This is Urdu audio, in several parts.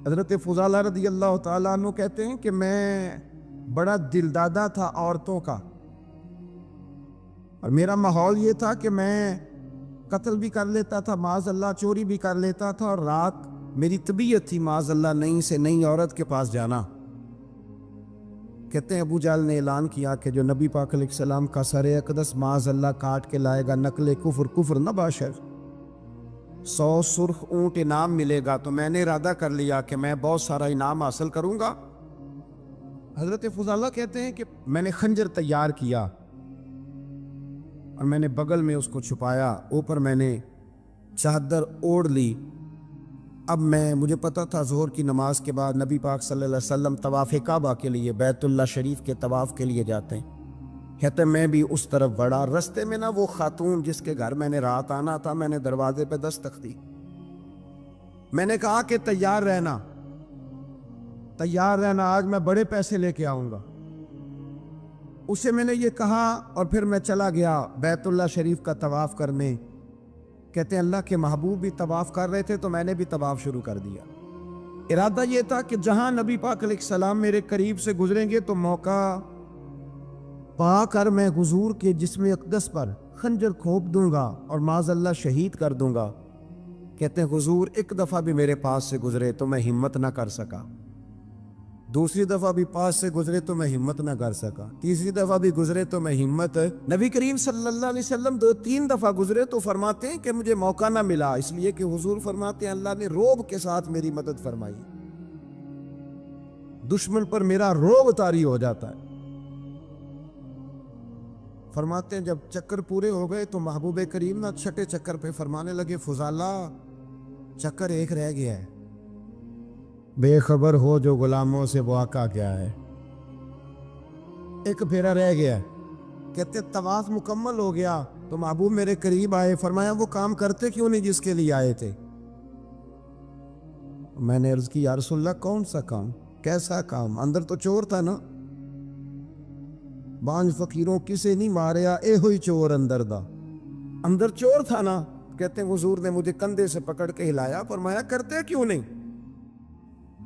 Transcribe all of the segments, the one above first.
حضرت فضالہ رضی اللہ تعالیٰ عنہ کہتے ہیں کہ میں بڑا دلدادہ تھا عورتوں کا، اور میرا ماحول یہ تھا کہ میں قتل بھی کر لیتا تھا، معاذ اللہ چوری بھی کر لیتا تھا، اور رات میری طبیعت تھی معاذ اللہ نئی سے نئی عورت کے پاس جانا۔ کہتے ہیں ابو جہل نے اعلان کیا کہ جو نبی پاک علیہ السلام کا سر اقدس معاذ اللہ کاٹ کے لائے گا، نقل کفر کفر نہ باشر، 100 سرخ اونٹ انعام ملے گا۔ تو میں نے ارادہ کر لیا کہ میں بہت سارا انعام حاصل کروں گا۔ حضرت فضالہ کہتے ہیں کہ میں نے خنجر تیار کیا اور میں نے بغل میں اس کو چھپایا، اوپر میں نے چادر اوڑھ لی۔ اب مجھے پتا تھا ظہر کی نماز کے بعد نبی پاک صلی اللہ علیہ وسلم طواف کعبہ کے لیے، بیت اللہ شریف کے طواف کے لیے جاتے ہیں۔ کہتے میں بھی اس طرف بڑھا، رستے میں وہ خاتون جس کے گھر میں نے رات آنا تھا، میں نے دروازے پہ دستک دی۔ میں نے کہا کہ تیار رہنا، آج میں بڑے پیسے لے کے آؤں گا۔ اسے میں نے یہ کہا اور پھر میں چلا گیا بیت اللہ شریف کا طواف کرنے۔ کہتے ہیں اللہ کے محبوب بھی طواف کر رہے تھے تو میں نے بھی طواف شروع کر دیا۔ ارادہ یہ تھا کہ جہاں نبی پاک علیہ السلام میرے قریب سے گزریں گے تو موقع پا کر میں حضور کے جسم اقدس پر خنجر کھوپ دوں گا اور معاذ اللہ شہید کر دوں گا۔ کہتے ہیں حضور ایک دفعہ بھی میرے پاس سے گزرے تو میں ہمت نہ کر سکا، دوسری دفعہ بھی پاس سے گزرے تو میں ہمت نہ کر سکا، تیسری دفعہ بھی گزرے تو میں ہمت، نبی کریم صلی اللہ علیہ وسلم 2-3 دفعہ گزرے تو فرماتے ہیں کہ مجھے موقع نہ ملا، اس لیے کہ حضور فرماتے ہیں اللہ نے روب کے ساتھ میری مدد فرمائی، دشمن پر میرا روب طاری ہو جاتا ہے۔ فرماتے ہیں جب چکر پورے ہو گئے تو محبوب کریم نہ چھٹے چکر پہ فرمانے لگے فضالہ چکر ایک رہ گیا ہے، بے خبر ہو جو غلاموں سے واقع کیا ہے، ایک پھیرا رہ گیا ہے۔ کہتے طواف مکمل ہو گیا تو محبوب میرے قریب آئے، فرمایا وہ کام کرتے کیوں نہیں جس کے لیے آئے تھے؟ میں نے عرض کی یا رسول اللہ کون سا کام، کیسا کام؟ اندر تو چور تھا نا، بانج فقیروں کسے نہیں ماریا، اے ہوئی چور اندر دا، اندر چور تھا نا۔ کہتے ہیں حضور نے مجھے کندھے سے پکڑ کے ہلایا، فرمایا کرتے کیوں نہیں؟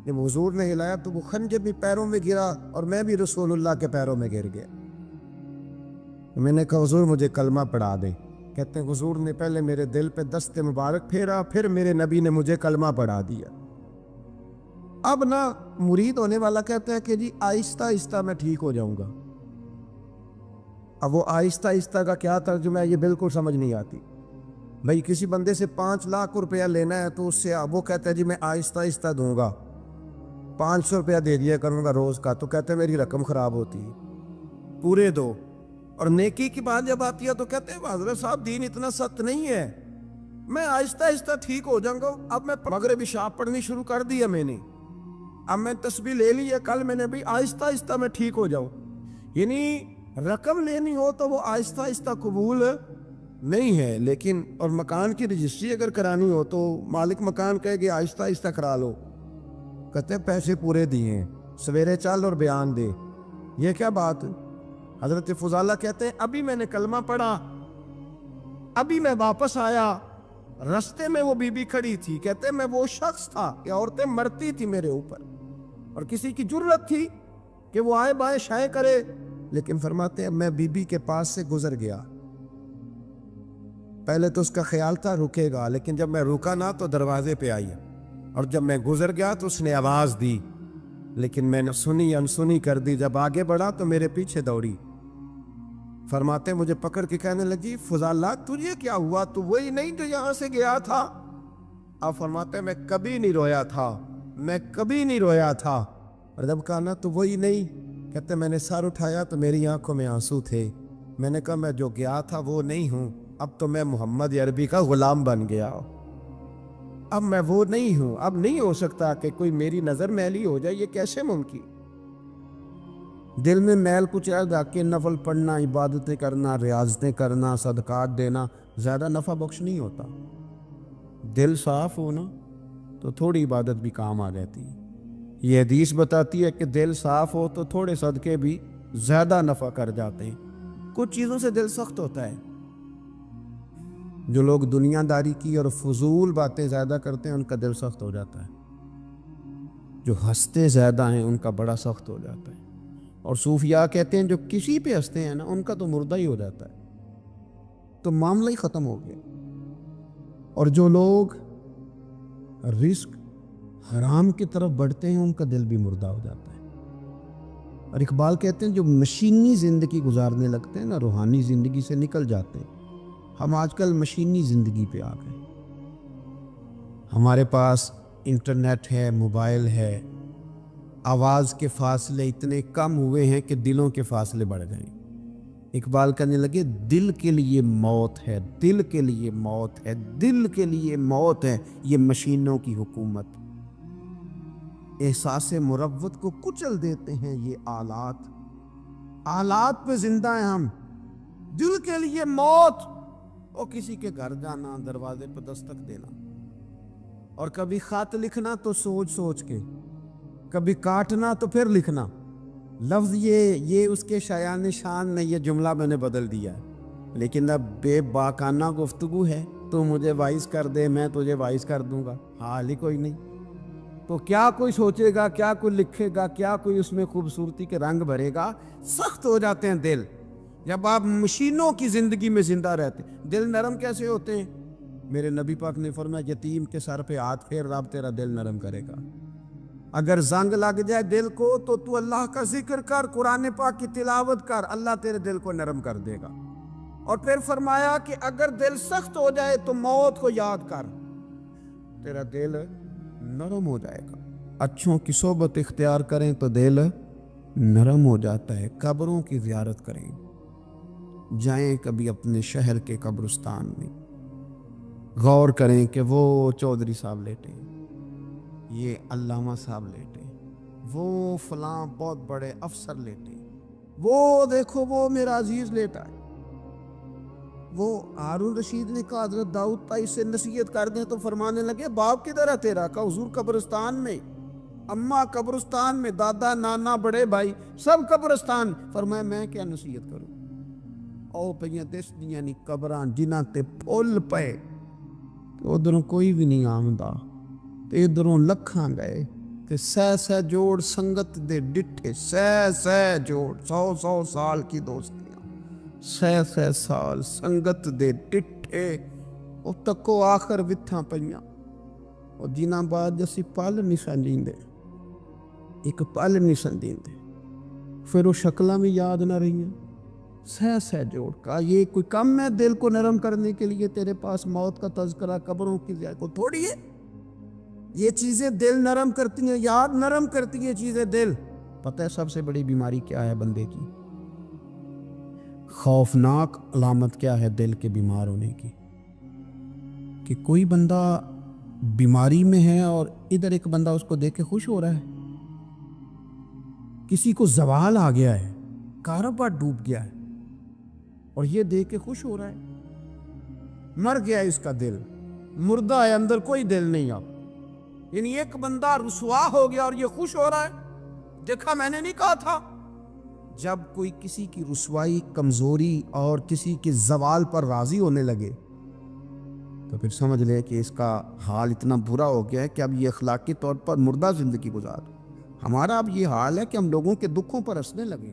جب حضور نے ہلایا تو وہ خنجر بھی پیروں میں گرا اور میں بھی رسول اللہ کے پیروں میں گر گیا۔ میں نے کہا حضور مجھے کلمہ پڑھا دے۔ کہتے ہیں حضور نے پہلے میرے دل پہ دست مبارک پھیرا، پھر میرے نبی نے مجھے کلمہ پڑھا دیا۔ اب مرید ہونے والا کہتا ہے کہ جی آہستہ آہستہ میں ٹھیک ہو جاؤں گا۔ اب وہ آہستہ آہستہ کا کیا ترجمہ ہے یہ بالکل سمجھ نہیں آتی۔ بھائی کسی بندے سے 5 لاکھ روپیہ لینا ہے تو اس سے وہ کہتا ہے جی میں آہستہ آہستہ دوں گا، 500 روپیہ دے دیا کروں گا روز کا، تو کہتے ہیں میری رقم خراب ہوتی ہے، پورے دو۔ اور نیکی کی بات جب آتی ہے تو کہتے ہیں حضرت صاحب دین اتنا سخت نہیں ہے، میں آہستہ آہستہ ٹھیک ہو جاؤں گا۔ اب میں مغرب عشاء پڑھنی شروع کر دیا میں نے، اب میں تسبیح لے لی ہے، کل میں نے بھی آہستہ آہستہ میں ٹھیک ہو جاؤں۔ یعنی رقم لینی ہو تو وہ آہستہ آہستہ قبول نہیں ہے، لیکن اور مکان کی رجسٹری اگر کرانی ہو تو مالک مکان کہے کہ آہستہ آہستہ کرا لو، کہتے ہیں پیسے پورے دیے ہیں، سویرے چل اور بیان دے، یہ کیا بات؟ حضرت فضالہ کہتے ہیں ابھی میں نے کلمہ پڑھا، ابھی میں واپس آیا، رستے میں وہ بی بی کھڑی تھی، کہتے ہیں میں وہ شخص تھا کہ عورتیں مرتی تھی میرے اوپر، اور کسی کی جرت تھی کہ وہ آئے بائیں شائیں کرے، لیکن فرماتے ہیں میں بی بی کے پاس سے گزر گیا۔ پہلے تو اس کا خیال تھا رکے گا، لیکن جب میں رکا نہ تو دروازے پہ آئی، اور جب میں گزر گیا تو اس نے آواز دی، لیکن میں نے سنی انسنی کر دی۔ جب آگے بڑھا تو میرے پیچھے دوڑی، فرماتے ہیں مجھے پکڑ کے کہنے لگی فضالہ تجھے کیا ہوا، تو وہی نہیں جو یہاں سے گیا تھا؟ آپ فرماتے ہیں میں کبھی نہیں رویا تھا، میں کبھی نہیں رویا تھا۔ اور جب کہا نا تو وہی نہیں، کہتے میں نے سر اٹھایا تو میری آنکھوں میں آنسو تھے۔ میں نے کہا میں جو گیا تھا وہ نہیں ہوں، اب تو میں محمد عربی کا غلام بن گیا، اب میں وہ نہیں ہوں، اب نہیں ہو سکتا کہ کوئی میری نظر میلی ہو جائے، یہ کیسے ممکن؟ دل میں میل کچھ رہ کے نفل پڑھنا، عبادتیں کرنا، ریاضتیں کرنا، صدقات دینا زیادہ نفع بخش نہیں ہوتا۔ دل صاف ہونا تو تھوڑی عبادت بھی کام آ جاتی ہے۔ یہ حدیث بتاتی ہے کہ دل صاف ہو تو تھوڑے صدقے بھی زیادہ نفع کر جاتے ہیں۔ کچھ چیزوں سے دل سخت ہوتا ہے، جو لوگ دنیا داری کی اور فضول باتیں زیادہ کرتے ہیں ان کا دل سخت ہو جاتا ہے۔ جو ہنستے زیادہ ہیں ان کا بڑا سخت ہو جاتا ہے، اور صوفیاء کہتے ہیں جو کسی پہ ہنستے ہیں نا ان کا تو مردہ ہی ہو جاتا ہے، تو معاملہ ہی ختم ہو گیا۔ اور جو لوگ رزق حرام کی طرف بڑھتے ہیں ان کا دل بھی مردہ ہو جاتا ہے۔ اور اقبال کہتے ہیں جو مشینی زندگی گزارنے لگتے ہیں نا روحانی زندگی سے نکل جاتے ہیں۔ ہم آج کل مشینی زندگی پہ آ گئے، ہمارے پاس انٹرنیٹ ہے، موبائل ہے، آواز کے فاصلے اتنے کم ہوئے ہیں کہ دلوں کے فاصلے بڑھ گئے۔ اقبال کہنے لگے دل کے لیے موت ہے، دل کے لیے موت ہے، دل کے لیے موت ہے یہ مشینوں کی حکومت۔ احساس مروت کو کچل دیتے ہیں یہ آلات، آلات پہ زندہ ہیں ہم۔ دل کے لیے موت، اور کسی کے گھر جانا، دروازے پہ دستک دینا، اور کبھی خط لکھنا تو سوچ سوچ کے، کبھی کاٹنا تو پھر لکھنا۔ لفظ یہ اس کے شایان شان نے یہ جملہ میں نے بدل دیا ہے، لیکن اب بے باکانہ گفتگو ہے، تو مجھے وائس کر دے میں تجھے وائس کر دوں گا، حال ہی کوئی نہیں۔ تو کیا کوئی سوچے گا، کیا کوئی لکھے گا، کیا کوئی اس میں خوبصورتی کے رنگ بھرے گا؟ سخت ہو جاتے ہیں دل جب آپ مشینوں کی زندگی میں زندہ رہتے ہیں۔ دل نرم کیسے ہوتے ہیں؟ میرے نبی پاک نے فرمایا یتیم کے سر پہ ہاتھ پھیر رب تیرا دل نرم کرے گا۔ اگر زنگ لگ جائے دل کو تو اللہ کا ذکر کر، قرآن پاک کی تلاوت کر، اللہ تیرے دل کو نرم کر دے گا۔ اور پھر فرمایا کہ اگر دل سخت ہو جائے تو موت کو یاد کر، تیرا دل نرم ہو جائے گا۔ اچھوں کی صحبت اختیار کریں تو دل نرم ہو جاتا ہے۔ قبروں کی زیارت کریں، جائیں کبھی اپنے شہر کے قبرستان میں، غور کریں کہ وہ چودھری صاحب لیٹے ہیں، یہ علامہ صاحب لیٹے ہیں، وہ فلاں بہت بڑے افسر لیٹے ہیں، وہ دیکھو وہ میرا عزیز لیٹا ہے۔ وہ ہارون رشید نے کہا حضرت داؤد تائی سے نصیحت کر دیں، تو فرمانے لگے باپ کدھر ہے تیرا؟ کہا حضور قبرستان میں، اماں قبرستان میں، دادا نانا بڑے بھائی سب قبرستان۔ فرمایا میں کیا نصیحت کروں؟ او پہیاں دس دیاں نہیں قبراں جنہاں تے پھول پے، ادھروں کوئی بھی نہیں آمدا، تے ادھروں لکھاں گئے، تے سہ جوڑ سنگت دے ڈٹھے، سہ جوڑ 100 سال کی دوستیاں، سہ سال سنگت دے ڈٹھے، او تکو آخر وتھاں پئیاں، اور جنہاں بعد جسی پل نہیں سنجیندے، ایک پل نہیں سنجیندے، پھر وہ شکلاں بھی یاد نہ رہی ہیں۔ سہ جوڑ کا یہ کوئی کم ہے دل کو نرم کرنے کے لیے؟ تیرے پاس موت کا تذکرہ، قبروں کی زیارت کو تھوڑی ہے؟ یہ چیزیں دل نرم کرتی ہیں، یاد نرم کرتی ہیں چیزیں دل۔ پتہ ہے سب سے بڑی بیماری کیا ہے بندے کی؟ خوفناک علامت کیا ہے دل کے بیمار ہونے کی؟ کہ کوئی بندہ بیماری میں ہے اور ادھر ایک بندہ اس کو دیکھ کے خوش ہو رہا ہے، کسی کو زوال آ گیا ہے، کاروبار ڈوب گیا ہے، اور یہ دیکھ کے خوش ہو رہا ہے۔ مر گیا ہے اس کا دل، مردہ ہے، اندر کوئی دل نہیں اب۔ یعنی ایک بندہ رسوا ہو گیا اور یہ خوش ہو رہا ہے، دیکھا میں نے نہیں کہا تھا۔ جب کوئی کسی کی رسوائی، کمزوری اور کسی کے زوال پر راضی ہونے لگے تو پھر سمجھ لے کہ اس کا حال اتنا برا ہو گیا ہے کہ اب یہ اخلاقی طور پر مردہ زندگی گزار۔ ہمارا اب یہ حال ہے کہ ہم لوگوں کے دکھوں پر ہنسنے لگے۔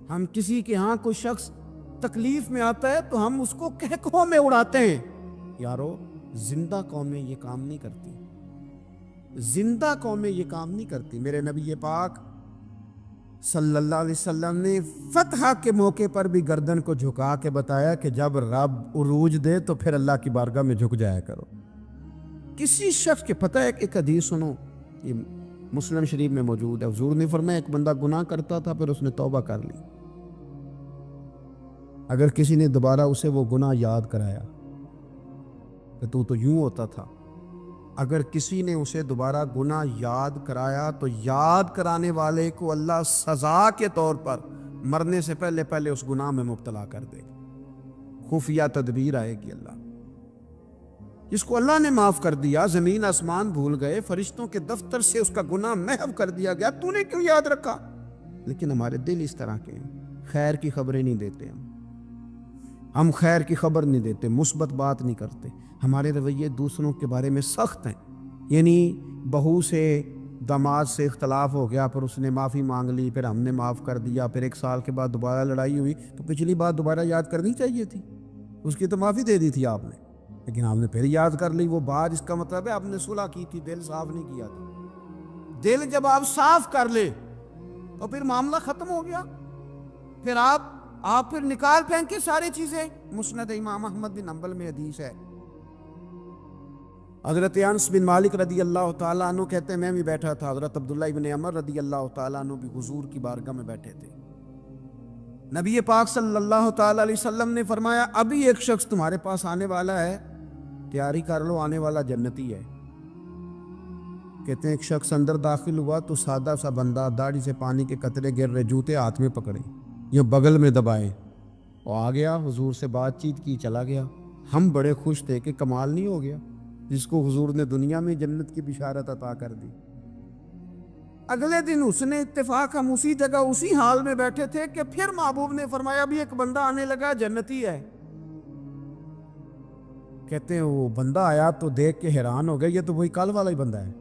ہم کسی کے ہاں کوئی شخص تکلیف میں آتا ہے تو ہم اس کو کہکہوں میں اڑاتے ہیں۔ یارو زندہ قومیں یہ کام نہیں کرتی، زندہ قومیں یہ کام نہیں کرتی۔ میرے نبی پاک صلی اللہ علیہ وسلم نے فتح کے موقع پر بھی گردن کو جھکا کے بتایا کہ جب رب عروج دے تو پھر اللہ کی بارگاہ میں جھک جایا کرو۔ کسی شخص کے پتہ ہے ایک حدیث سنو، یہ مسلم شریف میں موجود ہے، حضور نے فرمایا ایک بندہ گناہ کرتا تھا پھر اس نے توبہ کر لی، اگر کسی نے دوبارہ اسے وہ گناہ یاد کرایا کہ تو یوں ہوتا تھا، اگر کسی نے اسے دوبارہ گناہ یاد کرایا تو یاد کرانے والے کو اللہ سزا کے طور پر مرنے سے پہلے پہلے اس گناہ میں مبتلا کر دے گا۔ خفیہ تدبیر آئے گی اللہ۔ جس کو اللہ نے معاف کر دیا، زمین آسمان بھول گئے، فرشتوں کے دفتر سے اس کا گناہ محو کر دیا گیا، تو نے کیوں یاد رکھا؟ لیکن ہمارے دل اس طرح کے ہیں، خیر کی خبریں نہیں دیتے ہم خیر کی خبر نہیں دیتے، مثبت بات نہیں کرتے، ہمارے رویے دوسروں کے بارے میں سخت ہیں۔ یعنی بہو سے داماد سے اختلاف ہو گیا، پھر اس نے معافی مانگ لی، پھر ہم نے معاف کر دیا، پھر 1 سال کے بعد دوبارہ لڑائی ہوئی تو پچھلی بات دوبارہ یاد کرنی چاہیے تھی، اس کی تو معافی دے دی تھی آپ نے، لیکن آپ نے پھر یاد کر لی وہ بات۔ اس کا مطلب ہے آپ نے صلح کی تھی، دل صاف نہیں کیا تھا۔ دل جب آپ صاف کر لے تو پھر معاملہ ختم ہو گیا، پھر آپ پھر نکال پھینکے ساری چیزیں۔ مسند امام احمد بن حنبل میں حدیث ہے، حضرت انس بن مالک رضی اللہ تعالیٰ عنہ کہتے ہیں میں بھی بیٹھا تھا، حضرت عبداللہ ابن عمر رضی اللہ تعالیٰ عنہ بھی حضور کی بارگاہ میں بیٹھے تھے۔ نبی پاک صلی اللہ تعالیٰ علیہ وسلم نے فرمایا ابھی ایک شخص تمہارے پاس آنے والا ہے، تیاری کر لو، آنے والا جنتی ہے۔ کہتے ہیں ایک شخص اندر داخل ہوا تو سادہ سا بندہ، داڑھی سے پانی کے قطرے گر رہے، جوتے ہاتھ میں پکڑے، یہ بغل میں دبائے، وہ آ گیا، حضور سے بات چیت کی، چلا گیا۔ ہم بڑے خوش تھے کہ کمال نہیں ہو گیا، جس کو حضور نے دنیا میں جنت کی بشارت عطا کر دی۔ اگلے دن اس نے اتفاق، ہم اسی جگہ اسی حال میں بیٹھے تھے کہ پھر محبوب نے فرمایا بھی ایک بندہ آنے لگا، جنتی ہے۔ کہتے ہیں وہ بندہ آیا تو دیکھ کے حیران ہو گئے، یہ تو وہی کل والا ہی بندہ ہے،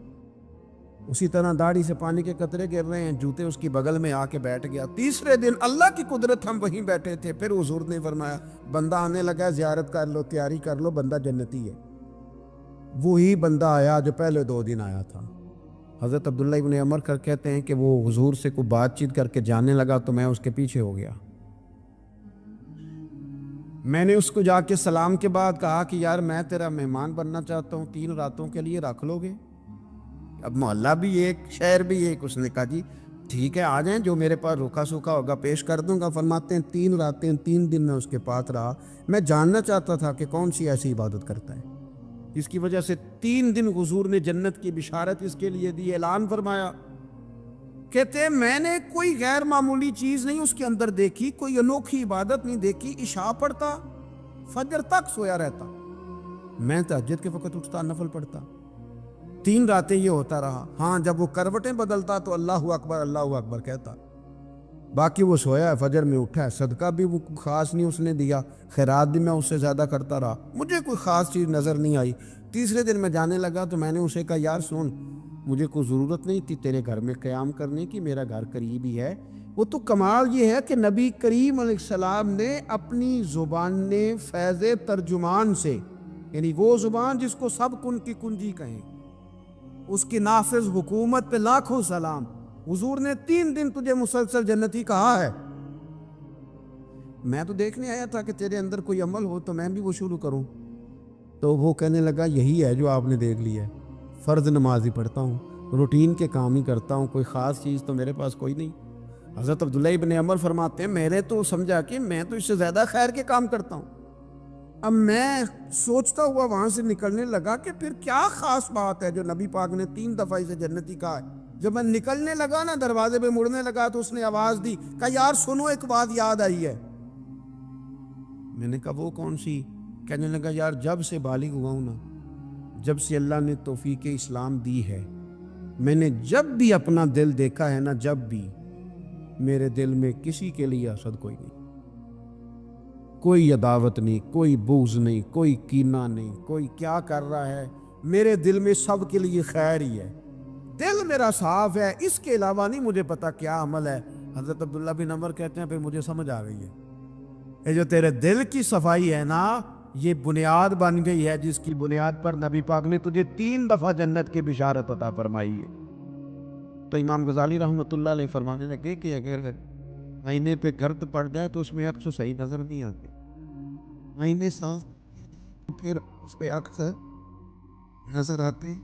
اسی طرح داڑھی سے پانی کے قطرے گر رہے ہیں، جوتے اس کی بغل میں آ کے بیٹھ گیا۔ تیسرے دن اللہ کی قدرت ہم وہیں بیٹھے تھے، پھر حضور نے فرمایا بندہ آنے لگا، زیارت کر لو، تیاری کر لو، بندہ جنتی ہے۔ وہی بندہ آیا جو پہلے 2 دن آیا تھا۔ حضرت عبداللہ ابن عمر کہتے ہیں کہ وہ حضور سے کوئی بات چیت کر کے جانے لگا تو میں اس کے پیچھے ہو گیا۔ میں نے اس کو جا کے سلام کے بعد کہا کہ یار میں تیرا مہمان بننا چاہتا ہوں، 3 راتوں کے لیے رکھ لو گے؟ اب محلہ بھی ایک، شہر بھی ایک۔ اس نے کہا جی ٹھیک ہے آ جائیں، جو میرے پاس روکھا سوکھا ہوگا پیش کر دوں گا۔ فرماتے ہیں 3 راتیں 3 دن میں اس کے پاس رہا، میں جاننا چاہتا تھا کہ کون سی ایسی عبادت کرتا ہے اس کی وجہ سے 3 دن حضور نے جنت کی بشارت اس کے لیے دی، اعلان فرمایا۔ کہتے ہیں میں نے کوئی غیر معمولی چیز نہیں اس کے اندر دیکھی، کوئی انوکھی عبادت نہیں دیکھی۔ عشاء پڑھتا، فجر تک سویا رہتا، میں تہجد کے وقت اٹھتا، نفل پڑھتا۔ 3 راتیں یہ ہوتا رہا۔ ہاں جب وہ کروٹیں بدلتا تو اللہ اکبر کہتا، باقی وہ سویا ہے، فجر میں اٹھا ہے، صدقہ بھی وہ خاص نہیں اس نے دیا، خیرات بھی میں اس سے زیادہ کرتا رہا، مجھے کوئی خاص چیز نظر نہیں آئی۔ تیسرے دن میں جانے لگا تو میں نے اسے کہا یار سن، مجھے کوئی ضرورت نہیں تھی تیرے گھر میں قیام کرنے کی، میرا گھر قریب ہی ہے۔ وہ تو کمال یہ ہے کہ نبی کریم علیہ السلام نے اپنی زبان فیض ترجمان سے، یعنی وہ زبان جس کو سب کن کی کنجی کہیں، اس کی نافذ حکومت پہ لاکھوں سلام، حضور نے 3 دن تجھے مسلسل جنتی کہا ہے۔ میں تو دیکھنے آیا تھا کہ تیرے اندر کوئی عمل ہو تو میں بھی وہ شروع کروں۔ تو وہ کہنے لگا یہی ہے جو آپ نے دیکھ لی ہے، فرض نماز ہی پڑھتا ہوں، روٹین کے کام ہی کرتا ہوں، کوئی خاص چیز تو میرے پاس کوئی نہیں۔ حضرت عبداللہ ابن عمر فرماتے ہیں میں نے تو سمجھا کہ میں تو اس سے زیادہ خیر کے کام کرتا ہوں۔ اب میں سوچتا ہوا وہاں سے نکلنے لگا کہ پھر کیا خاص بات ہے جو نبی پاک نے 3 دفعہ اسے جنتی کہا ہے۔ جب میں نکلنے لگا نا، دروازے پہ مڑنے لگا تو اس نے آواز دی، کہا یار سنو ایک بات یاد آئی ہے۔ میں نے کہا وہ کون سی؟ کہنے لگا یار جب سے بالغ ہوا ہوں نا، جب سے اللہ نے توفیق اسلام دی ہے، میں نے جب بھی اپنا دل دیکھا ہے نا، جب بھی میرے دل میں کسی کے لیے حسد کوئی نہیں، کوئی عداوت نہیں، کوئی بغض نہیں، کوئی کینہ نہیں، کوئی کیا کر رہا ہے، میرے دل میں سب کے لیے خیر ہی ہے، دل میرا صاف ہے، اس کے علاوہ نہیں مجھے پتا کیا عمل ہے۔ حضرت عبداللہ بن عمر کہتے ہیں پھر مجھے سمجھ آ گئی ہے، یہ جو تیرے دل کی صفائی ہے نا، یہ بنیاد بن گئی ہے جس کی بنیاد پر نبی پاک نے تجھے 3 دفعہ جنت کی بشارت عطا فرمائی ہے۔ تو امام غزالی رحمۃ اللہ علیہ فرمانے لگے کہ اگر آئینے پہ گرد پڑ جائے تو اس میں عکس صحیح نظر نہیں آتی، آئینے صاف پھر اس پہ عکس نظر آتے۔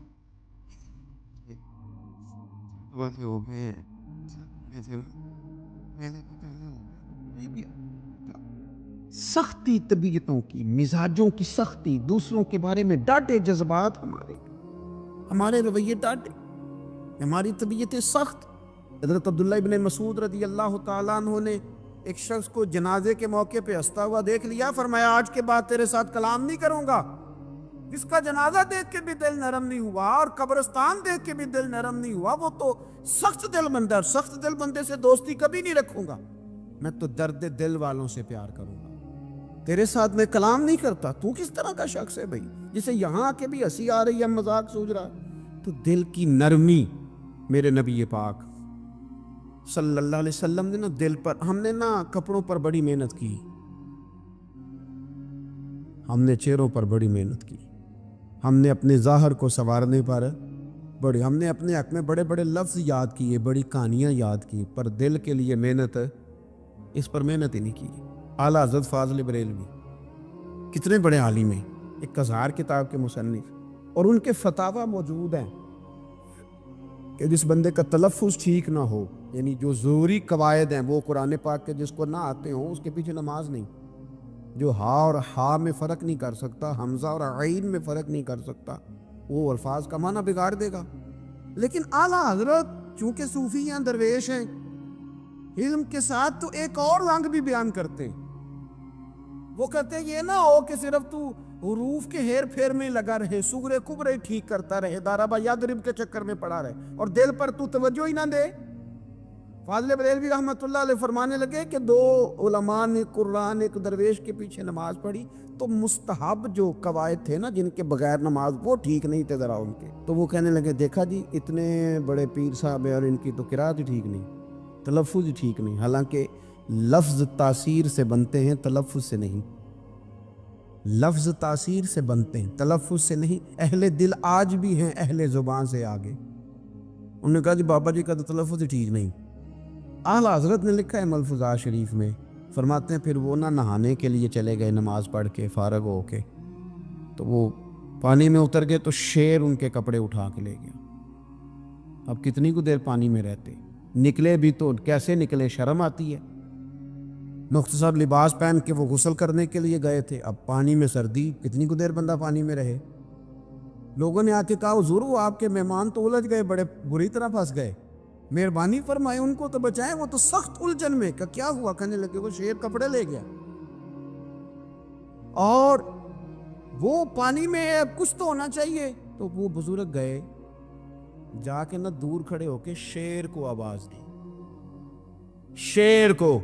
سختی طبیعتوں کی، مزاجوں کی سختی، دوسروں کے بارے میں ڈاٹے جذبات، ہمارے رویے ڈاٹے، ہماری طبیعتیں سخت۔ حضرت عبداللہ ابن مسعود رضی اللہ تعالیٰ عنہ نے ایک شخص کو جنازے کے موقع پہ ہنستا ہوا دیکھ لیا، فرمایا آج کے بعد تیرے ساتھ کلام نہیں کروں گا۔ جس کا جنازہ دیکھ کے بھی دل نرم نہیں ہوا اور قبرستان دیکھ کے بھی دل نرم نہیں ہوا، وہ تو سخت دل بندہ، سخت دل بندے سے دوستی کبھی نہیں رکھوں گا، میں تو درد دل والوں سے پیار کروں گا، تیرے ساتھ میں کلام نہیں کرتا۔ تو کس طرح کا شخص ہے بھائی جسے یہاں آ کے بھی ہنسی آ رہی ہے، مذاق سوچ رہا ہے؟ تو دل کی نرمی میرے نبی پاک صلی اللہ علیہ وسلم نے نا دل پر، ہم نے نا کپڑوں پر بڑی محنت کی، ہم نے چہروں پر بڑی محنت کی، ہم نے اپنے ظاہر کو سنوارنے پر ہم نے اپنے حق میں بڑے بڑے لفظ یاد کیے، بڑی کہانیاں یاد کی، پر دل کے لیے محنت، اس پر محنت ہی نہیں کی۔ اعلیٰ حضرت فاضل بریلوی کتنے بڑے عالم ہیں، 1000 کتاب کے مصنف، اور ان کے فتاوی موجود ہیں کہ جس بندے کا تلفظ ٹھیک نہ ہو، یعنی جو ضروری قواعد ہیں وہ قرآن پاک کے جس کو نہ آتے ہوں، اس کے پیچھے نماز نہیں۔ جو ہا اور ہا میں فرق نہیں کر سکتا، حمزہ اور عین میں فرق نہیں کر سکتا، وہ الفاظ کا معنی بگاڑ دے گا۔ لیکن اعلیٰ حضرت چونکہ صوفی ہیں، درویش ہیں، علم کے ساتھ تو ایک اور رنگ بھی بیان کرتے ہیں۔ وہ کہتے ہیں یہ نہ ہو کہ صرف تو حروف کے ہیر پھیر میں لگا رہے، سغرے کبرے ٹھیک کرتا رہے، دارابا یادرب کے چکر میں پڑا رہے، اور دل پر تو توجہ ہی نہ دے۔ فاضل بریلوی رحمۃ اللہ علیہ فرمانے لگے کہ 2 علماء نے قرآن ایک درویش کے پیچھے نماز پڑھی تو مستحب جو قواعد تھے نا جن کے بغیر نماز، وہ ٹھیک نہیں تھے ذرا ان کے، تو وہ کہنے لگے دیکھا جی اتنے بڑے پیر صاحب ہیں اور ان کی تو قرات ہی ٹھیک نہیں، تلفظ ہی ٹھیک نہیں۔ حالانکہ لفظ تاثیر سے بنتے ہیں، تلفظ سے نہیں۔ لفظ تاثیر سے بنتے ہیں، تلفظ سے نہیں۔ اہل دل آج بھی ہیں اہل زبان سے آگے۔ انہوں نے کہا جی بابا جی کا تو تلفظ ہی ٹھیک نہیں۔ اعلیٰ حضرت نے لکھا ہے ملفوظات شریف میں، فرماتے ہیں پھر وہ نہ نہانے کے لیے چلے گئے نماز پڑھ کے فارغ ہو کے، تو وہ پانی میں اتر گئے تو شیر ان کے کپڑے اٹھا کے لے گیا۔ اب کتنی کو دیر پانی میں رہتے، نکلے بھی تو کیسے نکلے، شرم آتی ہے۔ مختصر لباس پہن کے وہ غسل کرنے کے لیے گئے تھے، اب پانی میں سردی، کتنی کو دیر بندہ پانی میں رہے۔ لوگوں نے آ کے کہا حضور وہ آپ کے مہمان تو الجھ گئے، بڑے بری طرح پھنس گئے، مہربانی فرمائے ان کو تو بچائیں، وہ تو سخت الجھن میں۔ کہ کیا ہوا؟ کہنے لگے وہ شیر کپڑے لے گیا، اور وہ پانی میں ہے، اب کچھ تو ہونا چاہیے۔ تو وہ بزرگ گئے، جا کے نہ دور کھڑے ہو کے شیر کو آواز دی، شیر کو۔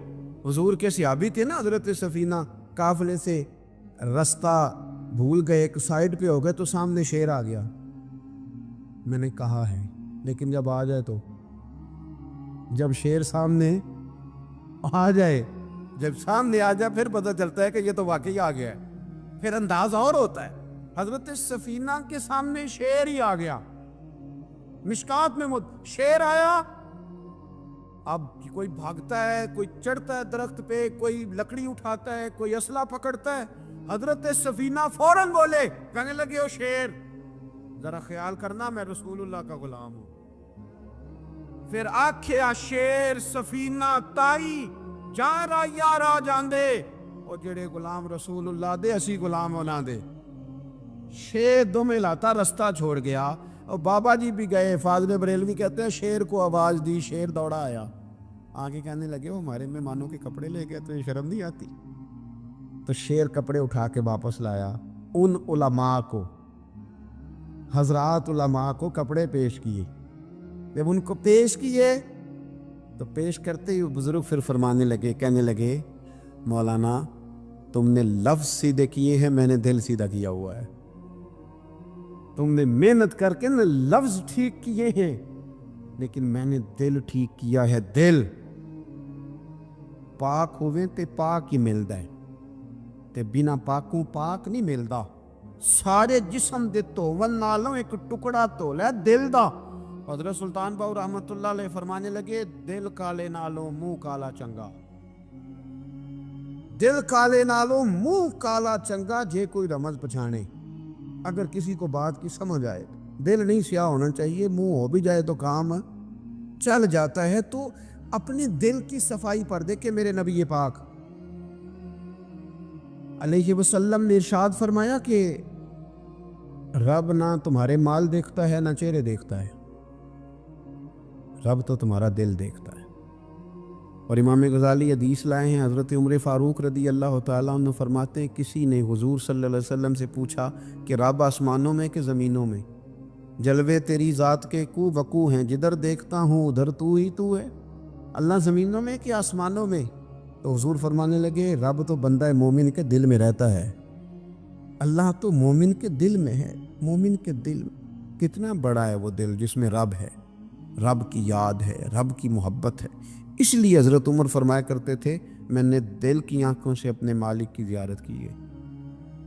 حضور کے صحابی تھے نا حضرت سفینہ، قافلے سے رستہ بھول گئے، ایک سائیڈ پہ ہو گئے تو سامنے شیر آ گیا۔ میں نے کہا ہے لیکن جب آ جائے تو، جب شیر سامنے آ جائے، جب سامنے آ جائے پھر پتہ چلتا ہے کہ یہ تو واقعی آ گیا ہے، پھر انداز اور ہوتا ہے۔ حضرت سفینہ کے سامنے شیر ہی آ گیا، مشکات میں شیر آیا۔ اب کوئی بھاگتا ہے، کوئی چڑھتا ہے درخت پہ، کوئی لکڑی اٹھاتا ہے، کوئی اسلحہ پکڑتا ہے۔ حضرت سفینہ فوراً بولے، کہنے لگے او شیر ذرا خیال کرنا میں رسول اللہ کا غلام ہوں۔ پھر آکھیا شیر سفینہ تائی جارا یارا جاندے، او جڑے غلام رسول اللہ دے اسی غلام ہونا دے۔ شیر دم لاتا رستہ چھوڑ گیا، اور بابا جی بھی گئے۔ فاضل بریلوی کہتے ہیں شیر کو آواز دی، شیر دوڑا آیا، آگے کہنے لگے وہ ہمارے مہمانوں کے کپڑے لے گئے، تو یہ شرم نہیں آتی؟ تو شیر کپڑے اٹھا کے واپس لایا۔ ان علماء کو، حضرات علماء کو کپڑے پیش کیے۔ جب ان کو پیش کیے تو پیش کرتے ہی بزرگ پھر فرمانے لگے، کہنے لگے مولانا تم نے لفظ سیدھے کیے ہیں، میں نے دل سیدھا کیا ہوا ہے۔ تم نے محنت کر کے لفظ ٹھیک کیے ہیں، لیکن میں نے دل ٹھیک کیا ہے۔ دل پاک ہوئے تے پاک ہی ملتا ہے، تے بنا پاکوں پاک نہیں ملتا۔ سارے جسم دے دھوون نالوں ایک ٹکڑا دھو لے دل دا۔ حضرت سلطان باؤ رحمت اللہ علیہ فرمانے لگے دل کالے نالوں منہ کالا چنگا، دل کالے نالوں منہ کالا چنگا، جے کوئی رمز پچھانے۔ اگر کسی کو بات کی سمجھ آئے، دل نہیں سیاہ ہونا چاہیے، منہ ہو بھی جائے تو کام چل جاتا ہے۔ تو اپنے دل کی صفائی پر دیکھے میرے نبی پاک علیہ وسلم نے ارشاد فرمایا کہ رب نہ تمہارے مال دیکھتا ہے نہ چہرے دیکھتا ہے، رب تو تمہارا دل دیکھتا ہے۔ اور امام غزالی حدیث لائے ہیں، حضرت عمر فاروق رضی اللہ تعالیٰ عنہ فرماتے ہیں کسی نے حضور صلی اللہ علیہ وسلم سے پوچھا کہ رب آسمانوں میں کہ زمینوں میں؟ جلوے تیری ذات کے کو وقوع ہیں، جدھر دیکھتا ہوں ادھر تو ہی تو ہے۔ اللہ زمینوں میں کہ آسمانوں میں؟ تو حضور فرمانے لگے رب تو بندہ مومن کے دل میں رہتا ہے، اللہ تو مومن کے دل میں ہے، مومن کے دل میں۔ کتنا بڑا ہے وہ دل جس میں رب ہے، رب کی یاد ہے، رب کی محبت ہے۔ اس لیے حضرت عمر فرمایا کرتے تھے میں نے دل کی آنکھوں سے اپنے مالک کی زیارت کی ہے۔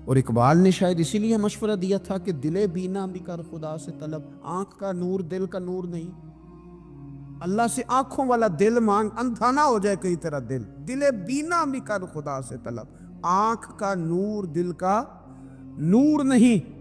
اور اقبال نے شاید اسی لیے مشورہ دیا تھا کہ دل بینا بھی کر خدا سے طلب، آنکھ کا نور دل کا نور نہیں، اللہ سے آنکھوں والا دل مانگ، اندھا نہ ہو جائے کئی طرح دل، دل بینا بھی کر خدا سے طلب، آنکھ کا نور دل کا نور نہیں۔